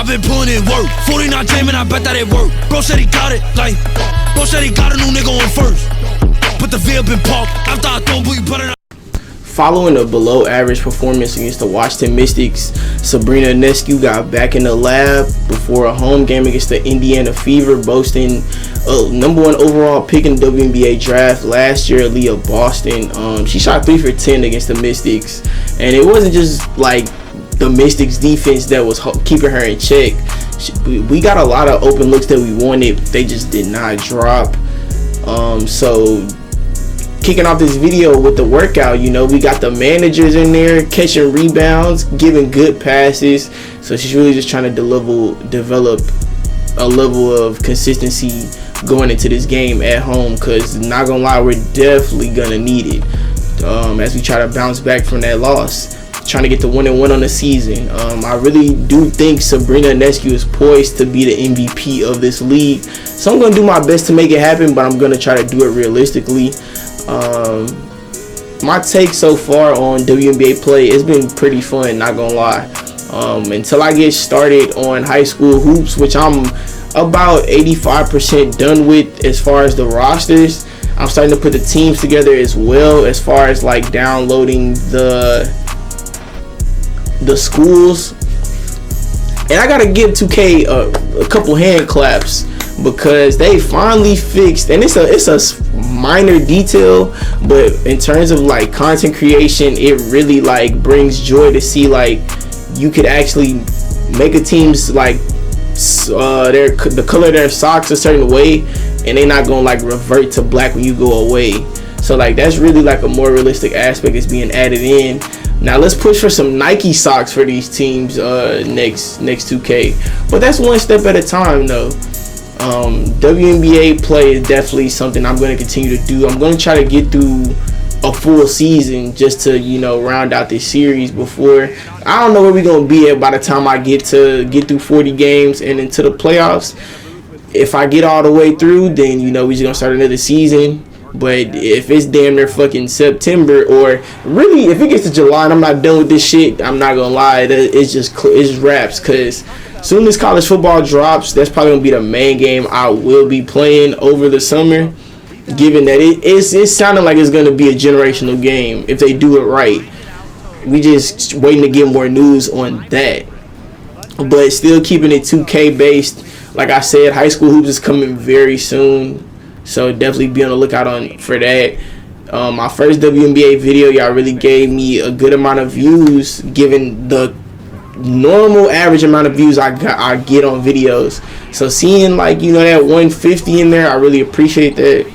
I've been putting in work. 49 Jammin', I bet that it work. Bro said he got it, like, bro said he got a new nigga on first. Put the V up in park. After I throw, but you better not. Following a below-average performance against the Washington Mystics, Sabrina Ionescu got back in the lab before a home game against the Indiana Fever, boasting a #1 overall pick in the WNBA draft last year, Aaliyah Boston. She shot 3 for 10 against the Mystics, and it wasn't just like the Mystics defense that was keeping her in check. We got a lot of open looks that we wanted, they just did not drop. So kicking off this video with the workout, you know, we got the managers in there catching rebounds, giving good passes. So she's really just trying to develop a level of consistency going into this game at home, because not gonna lie, we're definitely gonna need it as we try to bounce back from that loss, trying to get to 1-1 on the season. I really do think Sabrina Ionescu is poised to be the MVP of this league, so I'm gonna do my best to make it happen, but I'm gonna try to do it realistically. My take so far on WNBA play, it's been pretty fun, not gonna lie. Until I get started on high school hoops, which I'm about 85% done with as far as the rosters. I'm starting to put the teams together as well, as far as like downloading the schools. And I gotta give 2K a couple hand claps, because they finally fixed, and it's a minor detail, but in terms of like content creation, it really like brings joy to see like you could actually make a team's like the color of their socks a certain way, and they not gonna like revert to black when you go away. So like that's really like a more realistic aspect that's being added in. Now let's push for some Nike socks for these teams next 2K, but that's one step at a time though. WNBA play is definitely something I'm going to continue to do. I'm going to try to get through a full season just to, you know, round out this series before. I don't know where we're going to be at by the time I get through 40 games and into the playoffs. If I get all the way through, then, you know, we're just going to start another season. But if it's damn near fucking September, or really if it gets to July and I'm not done with this shit, I'm not going to lie, it's wraps, because soon as college football drops, that's probably going to be the main game I will be playing over the summer, given that it's sounding like it's going to be a generational game if they do it right. We just waiting to get more news on that. But still keeping it 2K based. Like I said, high school hoops is coming very soon, so definitely be on the lookout for that. My first WNBA video, y'all really gave me a good amount of views, given the normal average amount of views I get on videos. So seeing like, you know, that 150 in there, I really appreciate that.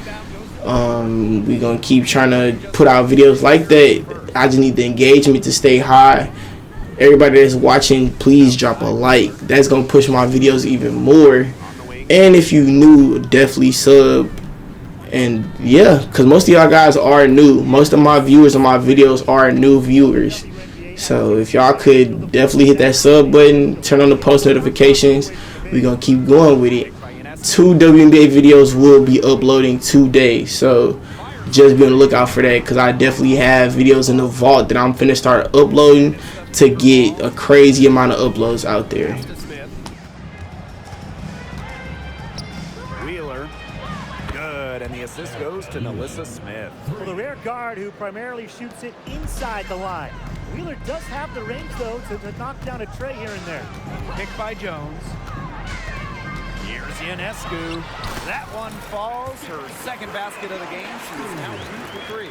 We're gonna keep trying to put out videos like that. I just need the engagement to stay high. Everybody that's watching, please drop a like. That's gonna push my videos even more. And if you new, definitely sub. And yeah, because most of y'all guys are new. Most of my viewers on my videos are new viewers. So if y'all could definitely hit that sub button, turn on the post notifications, we're going to keep going with it. 2 WNBA videos will be uploading today. So just be on the lookout for that, because I definitely have videos in the vault that I'm finna start uploading to get a crazy amount of uploads out there. And the assist goes to Melissa Smith. Well, the rear guard who primarily shoots it inside the line. Wheeler does have the range, though, to knock down a tray here and there. Pick by Jones. Here's Ionescu. That one falls. Her second basket of the game. She's now 2 for 3.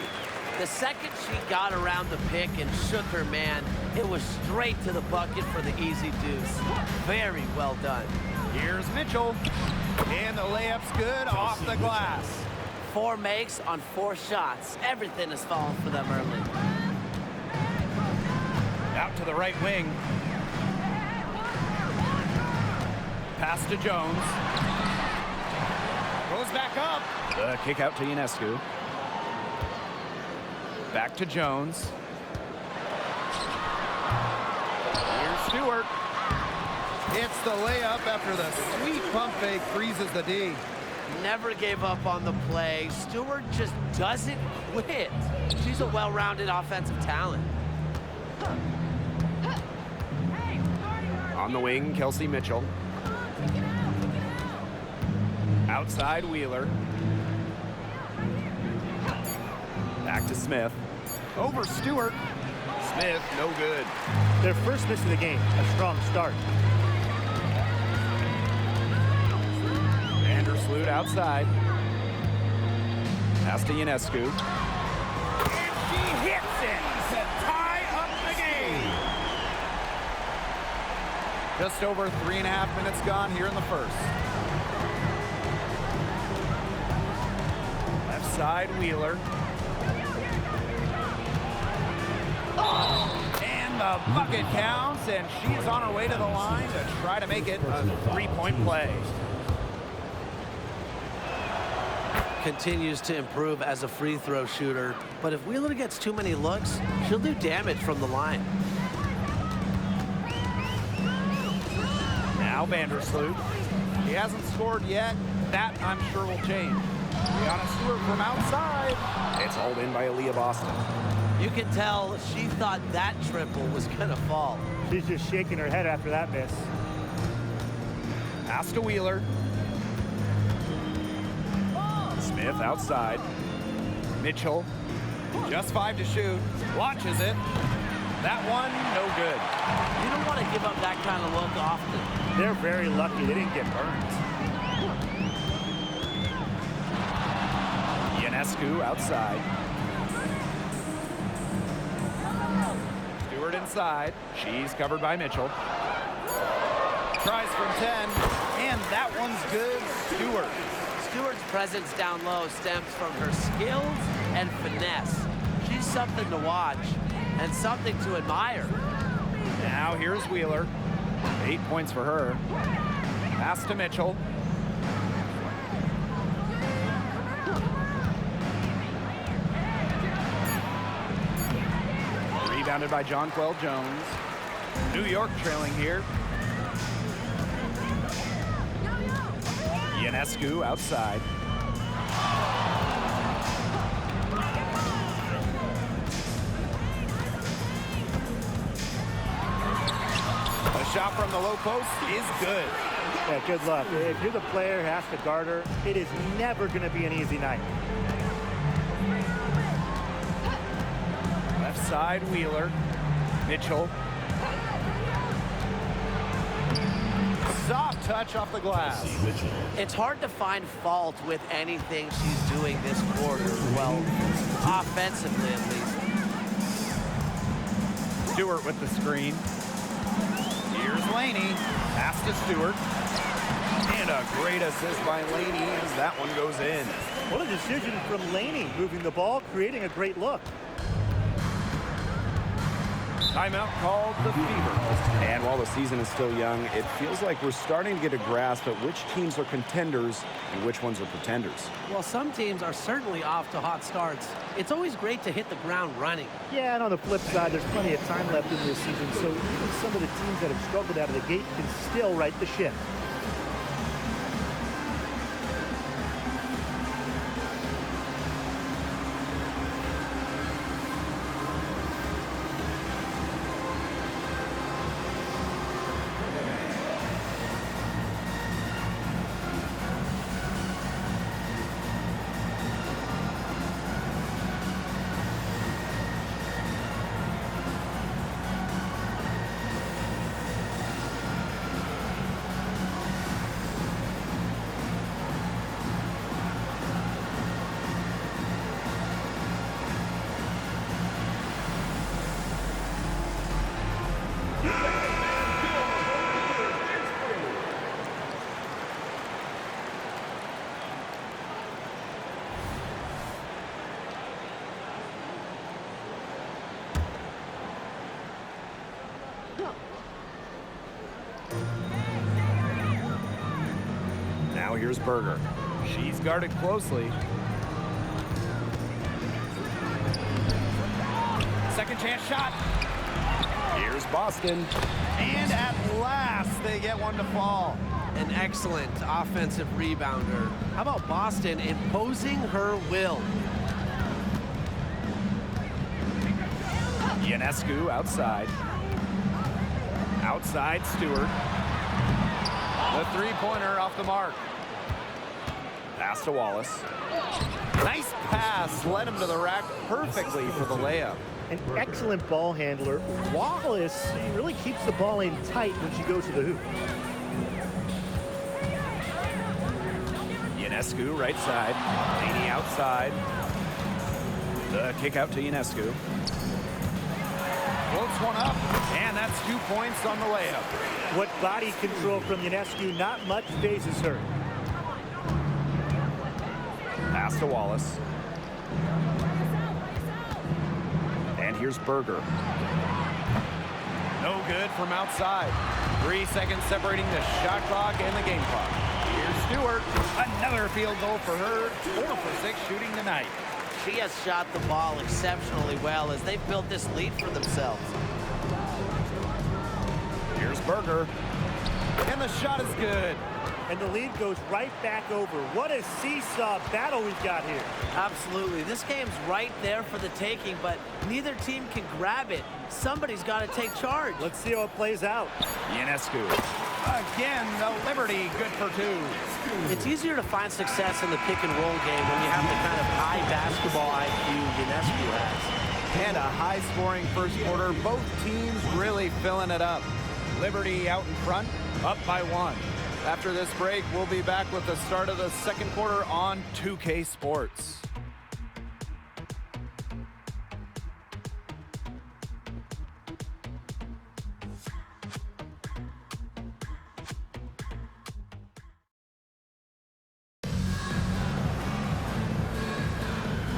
The second she got around the pick and shook her man, it was straight to the bucket for the easy deuce. Very well done. Here's Mitchell. And the layup's good off the glass. 4 makes on 4 shots. Everything is falling for them early. Out to the right wing. Pass to Jones. Goes back up. The kick out to Ionescu. Back to Jones. Here's Stewart. It's the layup after the sweet pump fake freezes the D. Never gave up on the play. Stewart just doesn't quit. She's a well-rounded offensive talent. On On the wing, Kelsey Mitchell. Outside, Wheeler. Back to Smith. Over Stewart. Smith, no good. Their first miss of the game, a strong start. Vandersloot outside. Pass to Ionescu. And she hits it to tie up the game. Just over 3.5 minutes gone here in the first. Left side, Wheeler. And the bucket counts, and she's on her way to the line to try to make it a 3-point play. Continues to improve as a free throw shooter, but if Wheeler gets too many looks, she'll do damage from the line. Now Vandersloot. He hasn't scored yet. That, I'm sure, will change. Brianna Stewart from outside. It's hauled in by Aaliyah Boston. You can tell she thought that triple was gonna fall. She's just shaking her head after that miss. Pass to Wheeler. Smith outside. Mitchell. Just 5 to shoot. Watches it. That one, no good. You don't want to give up that kind of look often. They're very lucky they didn't get burned. Ionescu outside. Stewart inside. She's covered by Mitchell. Tries from 10, and that one's good. Stewart. Stewart's presence down low stems from her skills and finesse. She's something to watch and something to admire. Now here's Wheeler. 8 points for her. Pass to Mitchell. Rebounded by Jonquel Jones. New York trailing here. Ionescu outside. A shot from the low post is good. Yeah, good luck. If you're the player who has to guard her, it is never going to be an easy night. Left side, Wheeler. Mitchell. Soft touch off the glass. It's hard to find fault with anything she's doing this quarter. Well, offensively at least. Stewart with the screen. Here's Laney. Pass to Stewart. And a great assist by Laney as that one goes in. What a decision from Laney, moving the ball, creating a great look. Timeout called the Fever. And while the season is still young, it feels like we're starting to get a grasp at which teams are contenders and which ones are pretenders. Well, some teams are certainly off to hot starts. It's always great to hit the ground running. Yeah, and on the flip side, there's plenty of time left in this season, so even some of the teams that have struggled out of the gate can still right the ship. Now here's Berger. She's guarded closely. Second chance shot. Here's Boston. And at last, they get one to fall. An excellent offensive rebounder. How about Boston imposing her will? Ionescu outside. Outside Stewart. The three-pointer off the mark. Pass to Wallace. Nice pass. Led him to the rack perfectly for the layup. An excellent ball handler. Wallace really keeps the ball in tight when she goes to the hoop. Ionescu, right side. Laney outside. The kick out to Ionescu. Floats one up, and that's 2 points on the layup. What body control from Ionescu, not much phases her. Pass to Wallace. And here's Berger. No good from outside. 3 seconds separating the shot clock and the game clock. Here's Stewart. Another field goal for her. 4 for 6 shooting tonight. She has shot the ball exceptionally well as they've built this lead for themselves. Here's Berger. And the shot is good. And the lead goes right back over. What a seesaw battle we've got here. Absolutely. This game's right there for the taking, but neither team can grab it. Somebody's got to take charge. Let's see how it plays out. Ionescu. Again, the Liberty, good for 2. It's easier to find success in the pick-and-roll game when you have the kind of high basketball IQ Ionescu has. And a high-scoring first quarter. Both teams really filling it up. Liberty out in front, up by 1. After this break, we'll be back with the start of the second quarter on 2K Sports.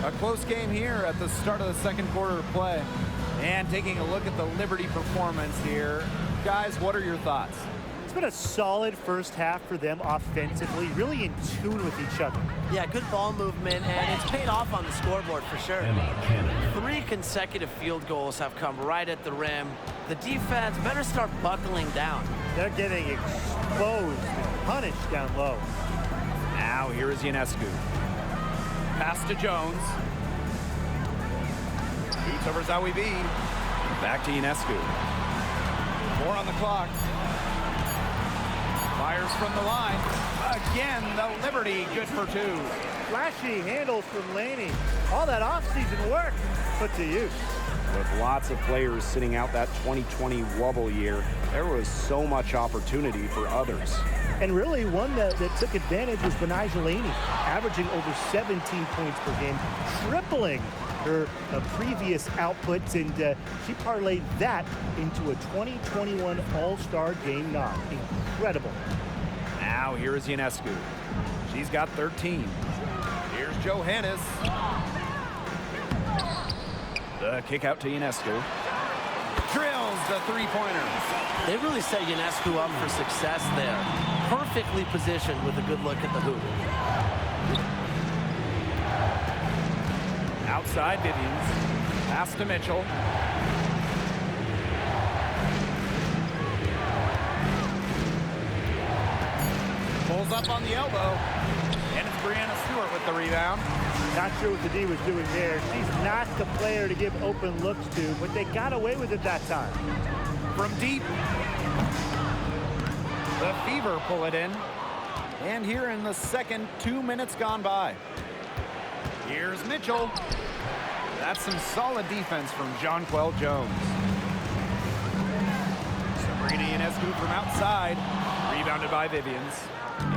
A close game here at the start of the second quarter of play. And taking a look at the Liberty performance here. Guys, what are your thoughts? It's been a solid first half for them offensively, really in tune with each other. Yeah, good ball movement, and it's paid off on the scoreboard for sure. 3 consecutive field goals have come right at the rim. The defense better start buckling down. They're getting exposed and punished down low. Now here is Ionescu. Pass to Jones. Shoots over Zawi B. Back to Ionescu. 4 on the clock. Fires from the line. Again, the Liberty, good for 2. Flashy handles from Laney. All that offseason work put to use. With lots of players sitting out that 2020 wobble year, there was so much opportunity for others. And really, one that took advantage was Benijah Laney, averaging over 17 points per game, tripling her previous outputs, and she parlayed that into a 2021 All-Star game nod. Incredible. Now here is Ionescu. She's got 13. Here's Johannes. The kick out to Ionescu. Drills the three-pointer. They really set Ionescu up for success there. Perfectly positioned with a good look at the hoop. Outside Vivians. Pass to Mitchell. Pulls up on the elbow. And it's Brianna Stewart with the rebound. Not sure what the D was doing there. She's not the player to give open looks to, but they got away with it that time. From deep. The Fever pull it in. And here in the second, 2 minutes gone by. Here's Mitchell. That's some solid defense from Jonquel Jones. Sabrina Ionescu from outside. Rebounded by Vivians.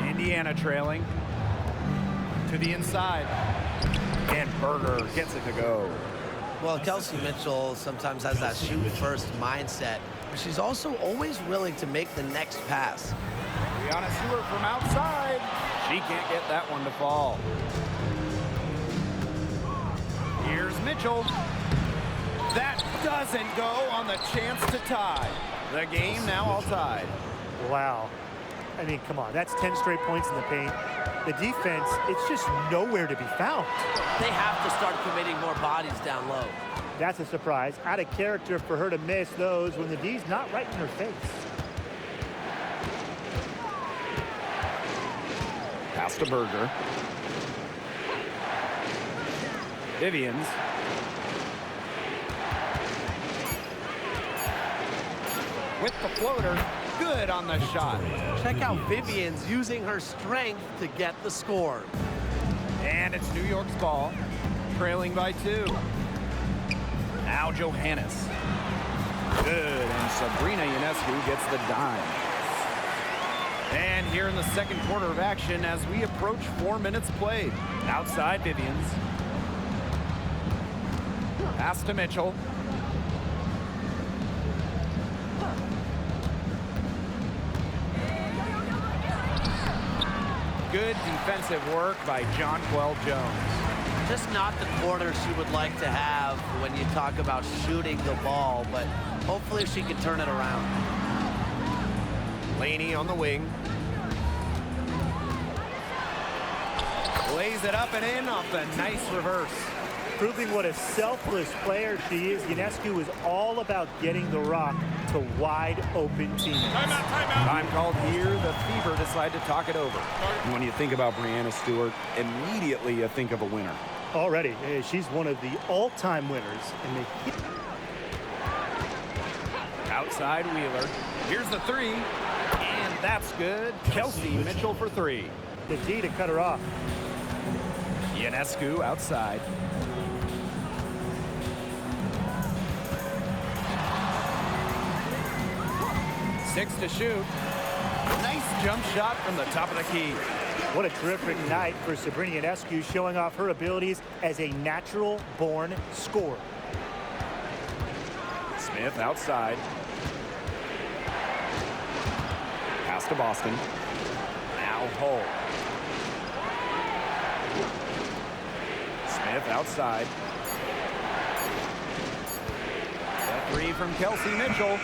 Indiana trailing. To the inside. And Berger gets it to go. Well, Kelsey Mitchell sometimes has that shoot-first mindset, but she's also always willing to make the next pass. Brianna Stewart from outside. She can't get that one to fall. Here's Mitchell. That doesn't go on the chance to tie. The game now all tied. Wow. I mean, come on. That's 10 straight points in the paint. The defense, it's just nowhere to be found. They have to start committing more bodies down low. That's a surprise. Out of character for her to miss those when the D's not right in her face. Pass to Berger. Vivians. with the floater. Good on the shot. Check out Vivian's using her strength to get the score. And it's New York's ball, trailing by 2. Now Johannes. Good, and Sabrina Ionescu gets the dime. And here in the second quarter of action as we approach 4 minutes played. Outside Vivian's. Pass to Mitchell. Good defensive work by Jonquel Jones. Just not the quarter she would like to have when you talk about shooting the ball, but hopefully she can turn it around. Laney on the wing. Lays it up and in off the nice reverse. Proving what a selfless player she is, Ionescu is all about getting the rock to wide open teammates. Time called here. The Fever decide to talk it over. When you think about Breanna Stewart, immediately you think of a winner. Already, she's one of the all-time winners in the Outside Wheeler. Here's the 3. And that's good. Kelsey Mitchell for 3. the D to cut her off. Ionescu outside. Six to shoot. Nice jump shot from the top of the key. What a terrific night for Sabrina Ionescu, showing off her abilities as a natural-born scorer. Smith outside. Pass to Boston. Now Hull. Smith outside. The three from Kelsey Mitchell.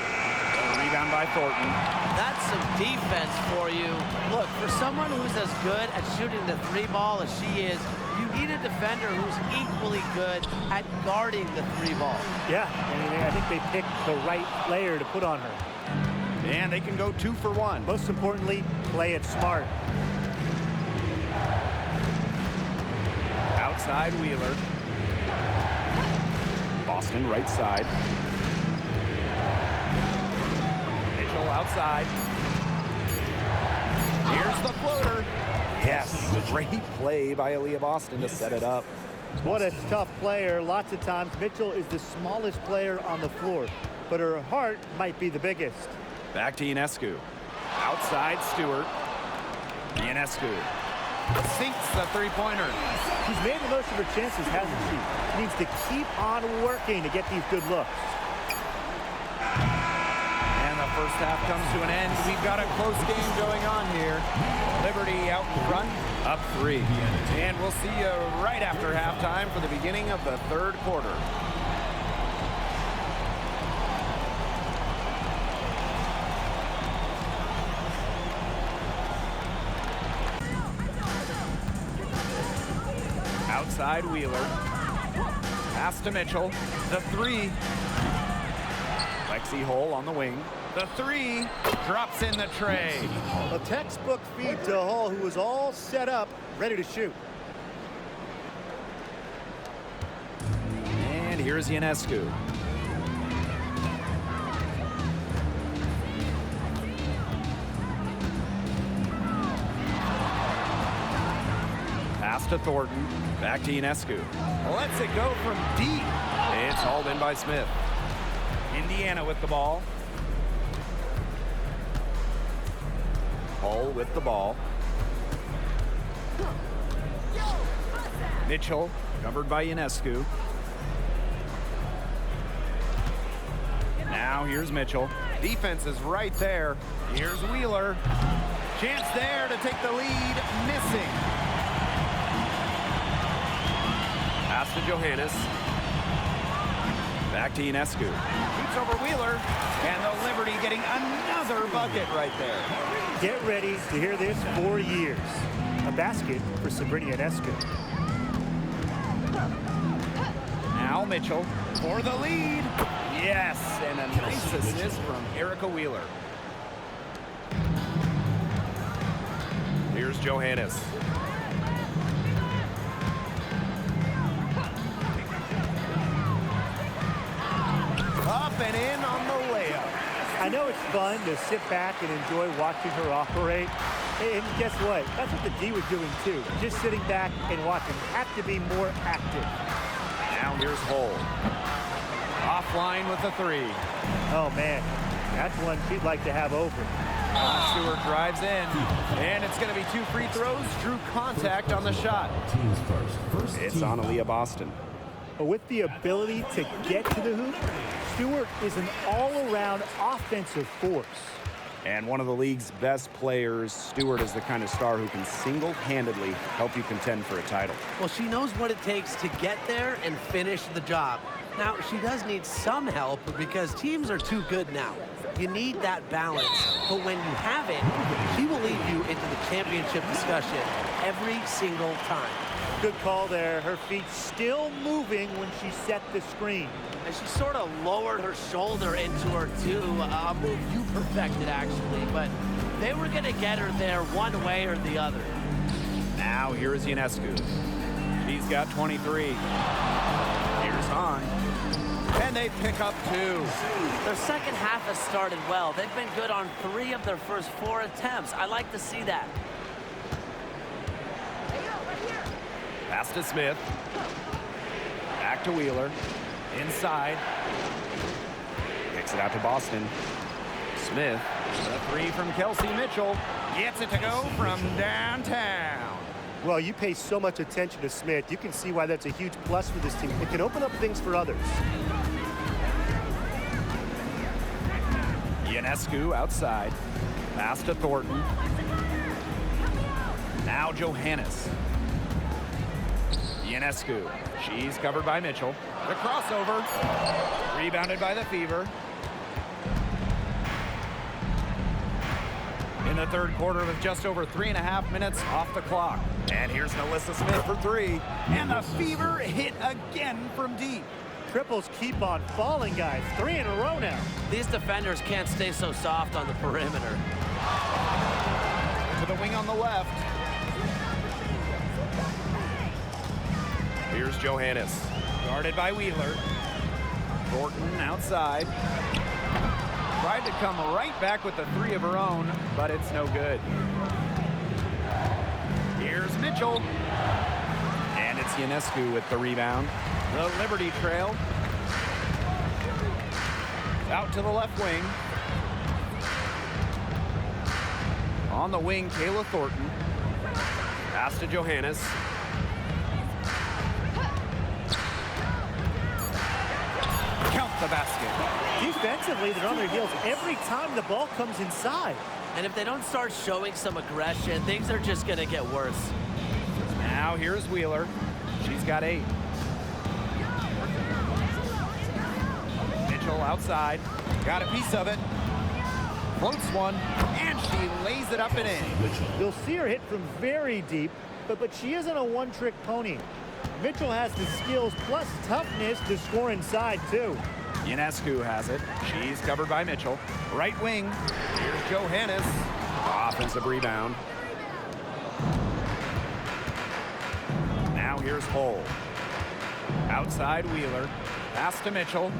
Rebound by Thornton. That's some defense for you. Look, for someone who's as good at shooting the three ball as she is, you need a defender who's equally good at guarding the three ball. Yeah, and I think they picked the right player to put on her. And they can go 2 for 1. Most importantly, play it smart. Outside Wheeler. Boston right side. Mitchell outside. Here's the floater. Yes, great play by Aaliyah Boston to set it up. What a tough player. Lots of times, Mitchell is the smallest player on the floor, but her heart might be the biggest. Back to Ionescu. Outside Stewart. Ionescu sinks the three-pointer. She's made the most of her chances, hasn't she? She needs to keep on working to get these good looks. And the first half comes to an end. We've got a close game going on here. Liberty out in front, up 3. And we'll see you right after halftime for the beginning of the third quarter. Outside Wheeler. Pass to Mitchell. The 3. Lexi Hull on the wing. The 3 drops in the tray. A textbook feed to Hull, who was all set up, ready to shoot. And here's Ionescu. Pass to Thornton. Back to Ionescu. Lets it go from deep. It's hauled in by Smith. Indiana with the ball. Hull with the ball. Mitchell covered by Ionescu. Now here's Mitchell. Defense is right there. Here's Wheeler. Chance there to take the lead. Missing. Pass to Johannes. Back to Ionescu. Shoots over Wheeler. And the Liberty getting another bucket right there. Get ready to hear this for years. A basket for Sabrina Ionescu. Now Mitchell for the lead. Yes, and a nice assist from Erica Wheeler. Here's Johannes. Up and in on the layup. I know it's fun to sit back and enjoy watching her operate. And guess what? That's what the D was doing too. Just sitting back and watching. Have to be more active. Now here's Hull. Offline with the three. Oh man, that's one she'd like to have open. Stewart drives in, and it's going to be 2 free throws. Drew contact on the shot. It's on Aaliyah Boston. But with the ability to get to the hoop, Stewart is an all-around offensive force. And one of the league's best players, Stewart is the kind of star who can single-handedly help you contend for a title. Well, she knows what it takes to get there and finish the job. Now, she does need some help because teams are too good now. You need that balance, but when you have it, she will lead you into the championship discussion every single time. Good call there. Her feet still moving when she set the screen. And she sort of lowered her shoulder into her too, a move you perfected actually, but they were going to get her there one way or the other. Now here's Ionescu. She's got 23. Here's Hahn. And they pick up 2. Their second half has started well. They've been good on 3 of their first 4 attempts. I like to see that. Pass to Smith. Back to Wheeler. Inside. Kicks it out to Boston. Smith. The 3 from Kelsey Mitchell. Gets it to go from downtown. Well, you pay so much attention to Smith. You can see why that's a huge plus for this team. It can open up things for others. Ionescu outside. Pass to Thornton. Now Johannes. Ionescu. She's covered by Mitchell. The crossover. Rebounded by the Fever. In the third quarter with just over 3.5 minutes off the clock. And here's Melissa Smith for 3. And the Fever hit again from deep. Triples keep on falling, guys. 3 in a row now. These defenders can't stay so soft on the perimeter. To the wing on the left. Here's Johannes. Guarded by Wheeler. Thornton outside. Tried to come right back with the 3 of her own, but it's no good. Here's Mitchell. And it's Ionescu with the rebound. The Liberty trail. Out to the left wing. On the wing, Kayla Thornton. Pass to Johannes. Count the basket. Defensively, they're on their heels every time the ball comes inside. And if they don't start showing some aggression, things are just going to get worse. Now here's Wheeler. She's got 8. Mitchell outside. Got a piece of it. Floats one. And she lays it up and in. You'll see her hit from very deep, but she isn't a one-trick pony. Mitchell has the skills plus toughness to score inside, too. Ionescu has it. She's covered by Mitchell. Right wing. Here's Johannes. Offensive rebound. Now here's Hull. Outside Wheeler. Pass to Mitchell.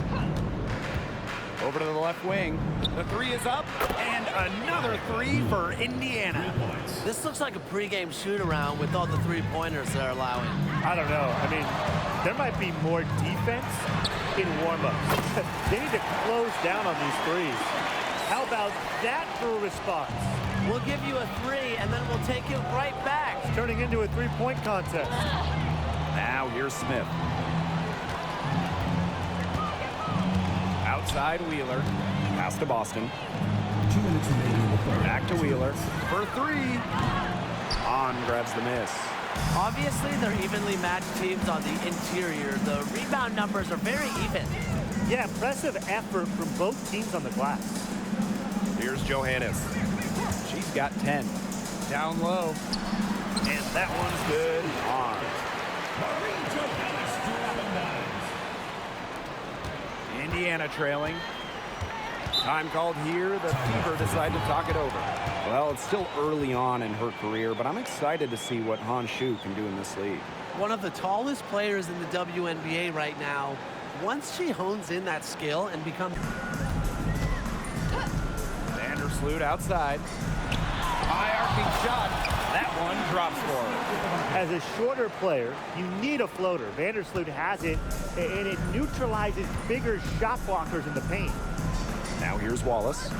Over to the left wing. The 3 is up. And another 3 for Indiana. This looks like a pregame shoot-around with all the 3-pointers they're allowing. I don't know. I mean, there might be more defense in warm-ups. They need to close down on these 3s. How about that for a response? We'll give you a 3, and then we'll take it right back. It's turning into a 3-point contest. Now here's Smith. Outside Wheeler. Pass to Boston. 2 minutes remaining in the third. Back to Wheeler. For 3. On grabs the miss. Obviously, they're evenly matched teams on the interior. The rebound numbers are very even. Yeah, impressive effort from both teams on the glass. Here's Johannes. She's got 10. Down low. And that one's good. On. Indiana trailing. Time called here. The Fever decide to talk it over. Well, it's still early on in her career, but I'm excited to see what Han Shu can do in this league. One of the tallest players in the WNBA right now. Once she hones in that skill and becomes... Vandersloot outside. High arcing shot. That one drops for her. As a shorter player, you need a floater. Vandersloot has it, and it neutralizes bigger shot blockers in the paint. Now here's Wallace.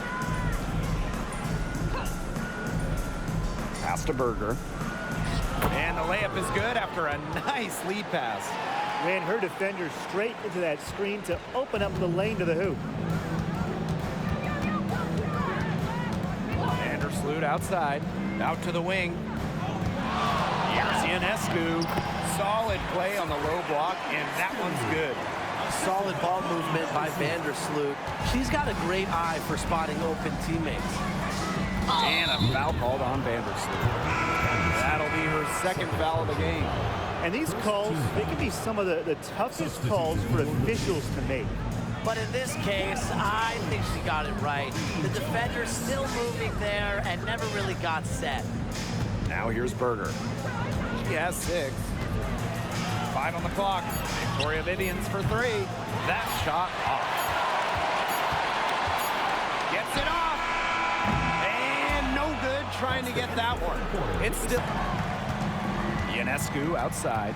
Pass to Berger. And the layup is good after a nice lead pass. Ran her defender straight into that screen to open up the lane to the hoop. Vandersloot outside. Out to the wing. Here's Ionescu. Solid play on the low block, and that one's good. Solid ball movement by Vandersloot. She's got a great eye for spotting open teammates. And a foul called on Vandersloot. That'll be her second foul of the game. And these calls, they can be some of the toughest calls for officials to make. But in this case, I think she got it right. The defender's still moving there and never really got set. Now here's Berger. She has 6. 5 on the clock. Victoria Vivians for 3. That shot off. Gets it off. And no good trying to get that one. It's still... Ionescu outside.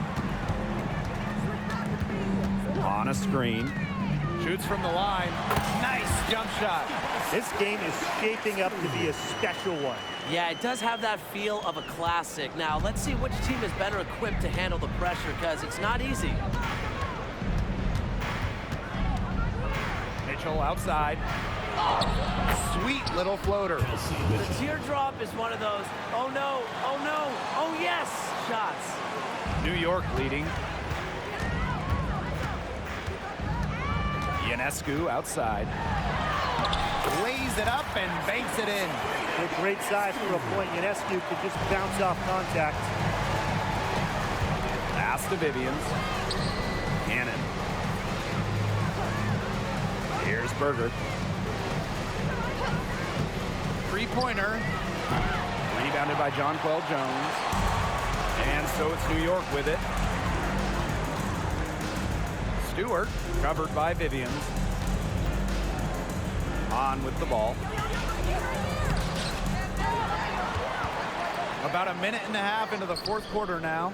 On a screen. Shoots from the line. Nice jump shot. This game is shaping up to be a special one. Yeah, it does have that feel of a classic. Now, let's see which team is better equipped to handle the pressure, because it's not easy. Mitchell outside. Sweet little floater. The teardrop is one of those, oh no, oh no, oh yes, shots. New York leading. Ionescu outside. Lays it up and banks it in. With great size for a point, Ionescu could just bounce off contact. Pass to Vivians. Cannon. Here's Berger. Three-pointer. Rebounded by Jonquel Jones. And so it's New York with it. Stewart covered by Vivians. On with the ball. About a minute and a half into the fourth quarter now.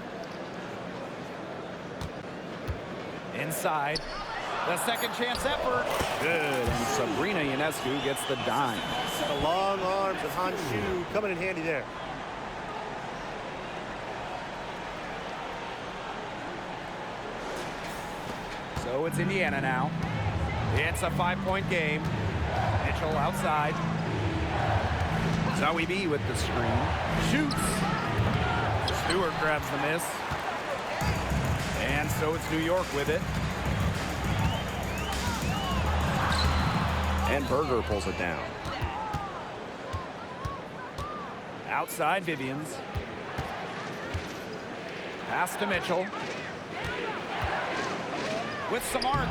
Inside. The second chance effort. Good. And Sabrina Ionescu gets the dime. The long arms of Hanshu coming in handy there. So it's Indiana now. It's a 5-point game. Mitchell outside. Zoe B with the screen. Shoots. Stewart grabs the miss. And so it's New York with it. And Berger pulls it down. Outside Vivians. Pass to Mitchell. With some arc.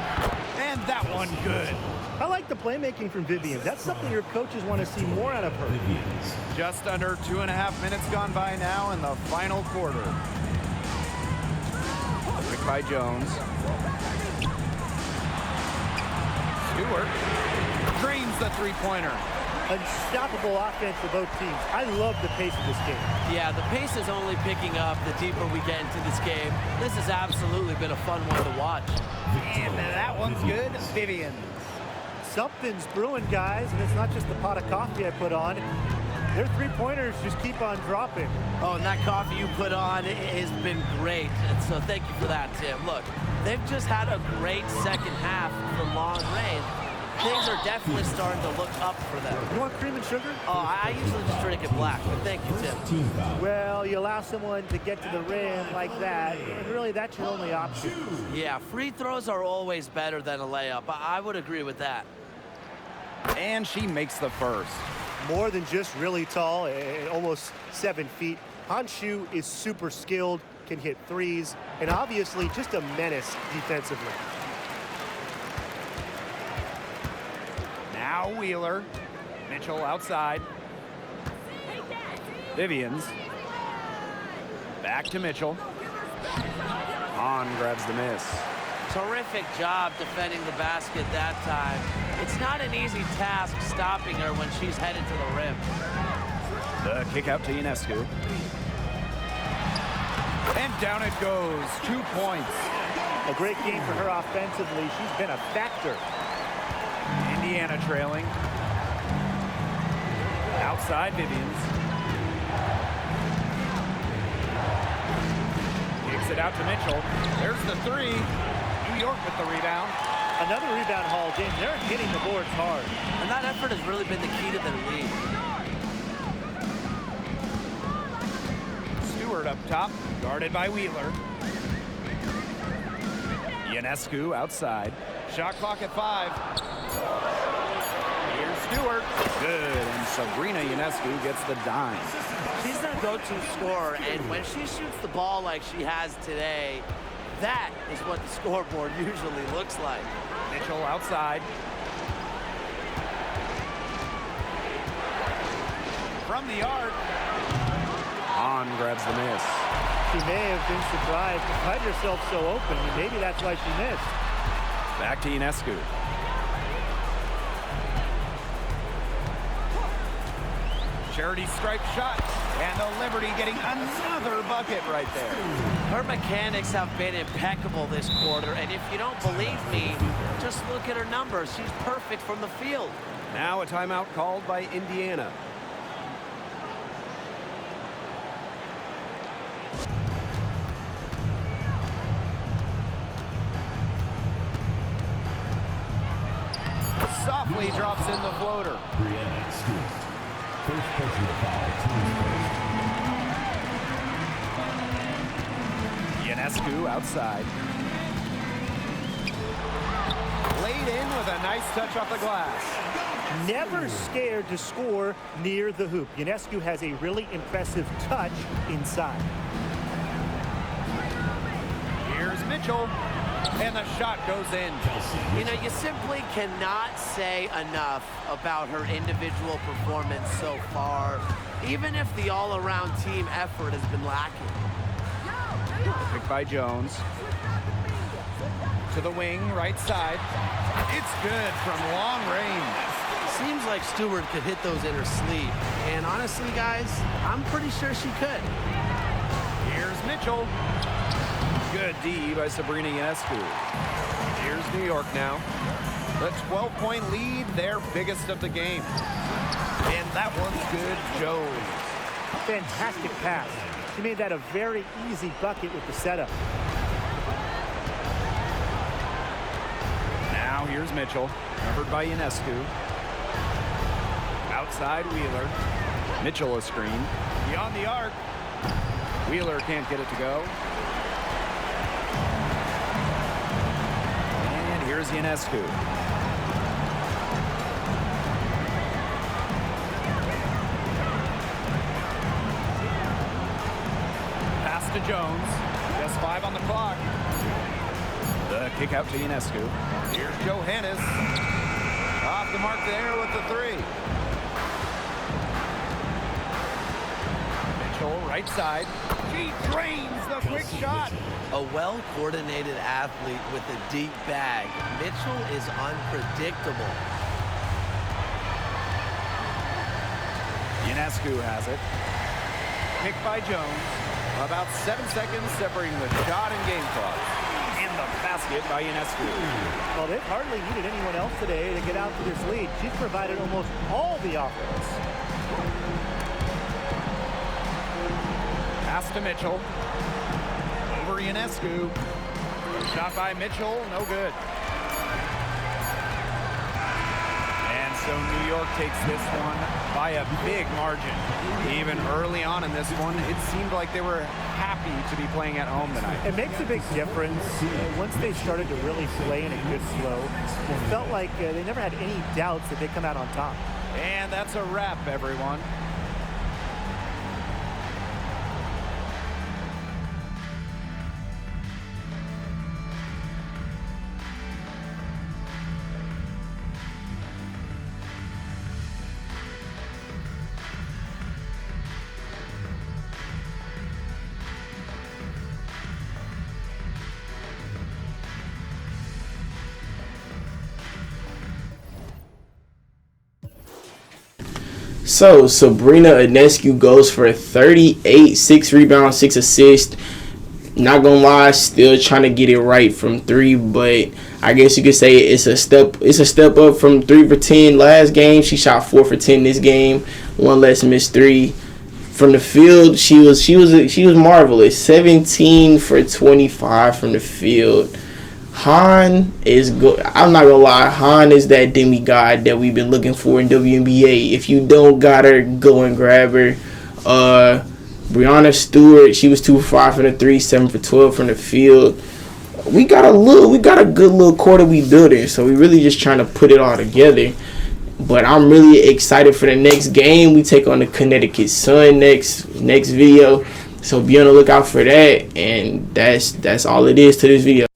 And that one good. I like the playmaking from Vivians. That's something your coaches want to see more out of her. Just under 2.5 minutes gone by now in the final quarter. Quick by Jones. Stewart drains the three-pointer. Unstoppable offense for both teams. I love the pace of this game. Yeah, the pace is only picking up the deeper we get into this game. This has absolutely been a fun one to watch. And that one's good. Vivian. Something's brewing, guys, and it's not just the pot of coffee I put on. Their three-pointers just keep on dropping. Oh, and that coffee you put on has been great. And so thank you for that, Tim. Look, they've just had a great second half from long range. Things are definitely starting to look up for them. You want cream and sugar? Oh, I usually just drink it black, but thank you, Tim. Well, you allow someone to get to the rim like that, and really that's your only option. Yeah, free throws are always better than a layup. I would agree with that. And she makes the first. More than just really tall, almost 7 feet. Hanshu is super skilled, can hit threes, and obviously just a menace defensively. Now Wheeler. Mitchell outside. Vivians. Back to Mitchell. Hahn grabs the miss. Terrific job defending the basket that time. It's not an easy task stopping her when she's headed to the rim. The kick out to Ionescu. And down it goes. 2 points. A great game for her offensively. She's been a factor. Indiana trailing. Outside Vivians. Kicks it out to Mitchell. There's the three. New York with the rebound. Another rebound haul game. They're hitting the boards hard. And that effort has really been the key to their lead. Stewart up top, guarded by Wheeler. Ionescu outside. Shot clock at 5. Here's Stewart. Good, and Sabrina Ionescu gets the dime. She's their go-to scorer, and when she shoots the ball like she has today, that is what the scoreboard usually looks like. Mitchell outside. From the arc. On grabs the miss. She may have been surprised to find herself so open, and maybe that's why she missed. Back to Ionescu. Charity stripe shot, and the Liberty getting another bucket right there. Her mechanics have been impeccable this quarter, and if you don't believe me, just look at her numbers. She's perfect from the field. Now a timeout called by Indiana. Softly drops in the floater. First personal foul, Ionescu outside. Laid in with a nice touch off the glass. Never scared to score near the hoop. Ionescu has a really impressive touch inside. Here's Mitchell, and the shot goes in. You know, you simply cannot say enough about her individual performance so far, even if the all-around team effort has been lacking. Picked by Jones. To the wing, right side. It's good from long range. Seems like Stewart could hit those in her sleep. And honestly, guys, I'm pretty sure she could. Here's Mitchell. Good D by Sabrina Ionescu. Here's New York now. The 12-point lead, their biggest of the game. And that one's good, Jones. Fantastic pass. She made that a very easy bucket with the setup. Now here's Mitchell, covered by Ionescu. Outside Wheeler. Mitchell a screen. Beyond the arc. Wheeler can't get it to go. And here's Ionescu. Pass to Jones. Just 5 on the clock. The kick out to Ionescu. Here's Johannes. Off the mark there with the 3. Mitchell, right side. She drains the quick shot. A well-coordinated athlete with a deep bag. Mitchell is unpredictable. Ionescu has it. Picked by Jones. About 7 seconds separating the shot and game clock. And the basket by Ionescu. Well, they've hardly needed anyone else today to get out to this lead. She's provided almost all the offense. Pass to Mitchell. Over Ionescu. Shot by Mitchell, no good. And so New York takes this one by a big margin. Even early on in this one, it seemed like they were happy to be playing at home tonight. It makes a big difference. Once they started to really play in a good flow, it felt like they never had any doubts that they'd come out on top. And that's a wrap, everyone. So, Sabrina Ionescu goes for 38, 6 rebounds, 6 assists. Not gonna lie, still trying to get it right from 3, but I guess you could say it's a step up from 3 for 10 last game. She shot 4 for 10 this game, 1 less missed 3. From the field, she was marvelous. 17 for 25 from the field. Han is good. I'm not gonna lie, Han is that demigod that we've been looking for in WNBA. If you don't got her, go and grab her. Brianna Stewart, she was 2 for 5 from the 3, 7 for 12 from the field. We got a good little quarter we building, so we really just trying to put it all together. But I'm really excited for the next game. We take on the Connecticut Sun next video, so be on the lookout for that. And that's all it is to this video.